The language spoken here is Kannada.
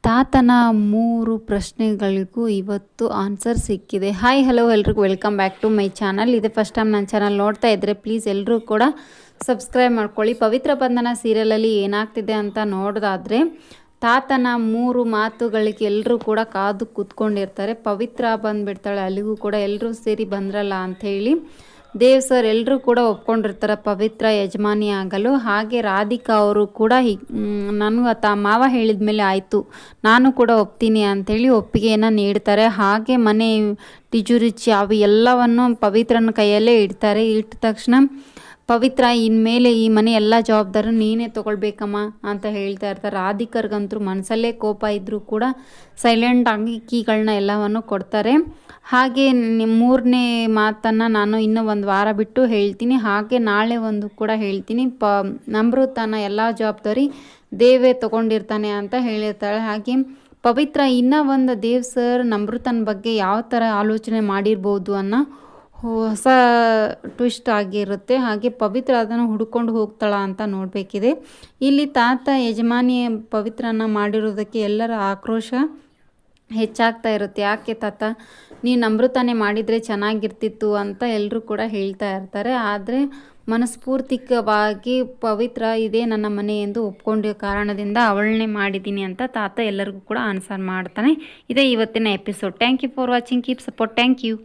ತಾತನ 3 ಪ್ರಶ್ನೆಗಳಿಗೂ ಇವತ್ತು ಆನ್ಸರ್ ಸಿಕ್ಕಿದೆ. ಹಾಯ್ ಹಲೋ ಎಲ್ರಿಗೂ welcome back to my channel. ಇದೆ ಫಸ್ಟ್ ಟೈಮ್ ನನ್ನ ಚಾನಲ್ ನೋಡ್ತಾ ಇದ್ದರೆ ಪ್ಲೀಸ್ ಎಲ್ಲರೂ ಕೂಡ ಸಬ್ಸ್ಕ್ರೈಬ್ ಮಾಡ್ಕೊಳ್ಳಿ. ಪವಿತ್ರ ಬಂಧನ ಸೀರಿಯಲಲ್ಲಿ ಏನಾಗ್ತಿದೆ ಅಂತ ನೋಡೋದಾದರೆ ತಾತನ 3 ಮಾತುಗಳಿಗೆ ಎಲ್ಲರೂ ಕೂಡ ಕಾದು ಕೂತ್ಕೊಂಡಿರ್ತಾರೆ. ಪವಿತ್ರ ಬಂದುಬಿಡ್ತಾಳೆ, ಅಲ್ಲಿಗೂ ಕೂಡ ಎಲ್ಲರೂ ಸೇರಿ ಬಂದ್ರಲ್ಲ ಅಂಥೇಳಿ ದೇವ್ ಸರ್ ಎಲ್ಲರೂ ಕೂಡ ಒಪ್ಕೊಂಡಿರ್ತಾರೆ ಪವಿತ್ರ ಯಜಮಾನಿ ಆಗಲು. ಹಾಗೆ ರಾಧಿಕಾ ಅವರು ಕೂಡ ನನಗೆ ಮಾವ ಹೇಳಿದ ಮೇಲೆ ಆಯಿತು, ನಾನು ಕೂಡ ಒಪ್ತೀನಿ ಅಂಥೇಳಿ ಒಪ್ಪಿಗೆಯನ್ನು ನೀಡ್ತಾರೆ. ಹಾಗೆ ಮನೆ ತಿಜೋರಿ ಚಾವಿ ಎಲ್ಲವನ್ನು ಪವಿತ್ರನ ಕೈಯಲ್ಲೇ ಇಡ್ತಾರೆ. ಇಟ್ಟ ತಕ್ಷಣ ಪವಿತ್ರ ಇನ್ಮೇಲೆ ಈ ಮನೆ ಎಲ್ಲ ಜವಾಬ್ದಾರಿ ನೀನೇ ತೊಗೊಳ್ಬೇಕಮ್ಮ ಅಂತ ಹೇಳ್ತಾ ಇರ್ತಾರೆ. ರಾಧಿಕರ್ಗಂತೂ ಮನಸ್ಸಲ್ಲೇ ಕೋಪ ಇದ್ದರೂ ಕೂಡ ಸೈಲೆಂಟಾಗಿ ಕೀಗಳನ್ನ ಎಲ್ಲವನ್ನು ಕೊಡ್ತಾರೆ. ಹಾಗೆ 3ನೇ ಮಾತನ್ನು ನಾನು ಇನ್ನೂ ಒಂದು ವಾರ ಬಿಟ್ಟು ಹೇಳ್ತೀನಿ, ಹಾಗೆ ನಾಳೆ ಒಂದು ಕೂಡ ಹೇಳ್ತೀನಿ. ನಮೃತನ ಎಲ್ಲ ಜವಾಬ್ದಾರಿ ದೇವೇ ತೊಗೊಂಡಿರ್ತಾನೆ ಅಂತ ಹೇಳಿರ್ತಾಳೆ. ಹಾಗೆ ಪವಿತ್ರ ಇನ್ನೂ ಒಂದು ದೇವ್ ಸರ್ ನಮೃತನ ಬಗ್ಗೆ ಯಾವ ಥರ ಆಲೋಚನೆ ಮಾಡಿರ್ಬೋದು ಅನ್ನೋ ಹೊಸ ಟ್ವಿಸ್ಟ್ ಆಗಿರುತ್ತೆ. ಹಾಗೆ ಪವಿತ್ರ ಅದನ್ನು ಹುಡ್ಕೊಂಡು ಹೋಗ್ತಾಳ ಅಂತ ನೋಡಬೇಕಿದೆ. ಇಲ್ಲಿ ತಾತ ಯಜಮಾನಿ ಪವಿತ್ರನ ಮಾಡಿರೋದಕ್ಕೆ ಎಲ್ಲರ ಆಕ್ರೋಶ ಹೆಚ್ಚಾಗ್ತಾ ಇರುತ್ತೆ. ಯಾಕೆ ತಾತ ನೀನು ಅಮೃತನೇ ಮಾಡಿದರೆ ಚೆನ್ನಾಗಿರ್ತಿತ್ತು ಅಂತ ಎಲ್ಲರೂ ಕೂಡ ಹೇಳ್ತಾ ಇರ್ತಾರೆ. ಆದರೆ ಮನಸ್ಫೂರ್ತಿಕವಾಗಿ ಪವಿತ್ರ ಇದೇ ನನ್ನ ಮನೆ ಎಂದು ಒಪ್ಕೊಂಡಿರೋ ಕಾರಣದಿಂದ ಅವಳನ್ನೇ ಮಾಡಿದ್ದೀನಿ ಅಂತ ತಾತ ಎಲ್ಲರಿಗೂ ಕೂಡ ಆನ್ಸರ್ ಮಾಡ್ತಾನೆ. ಇದೇ ಇವತ್ತಿನ episode. Thank you for watching, keep support. Thank you.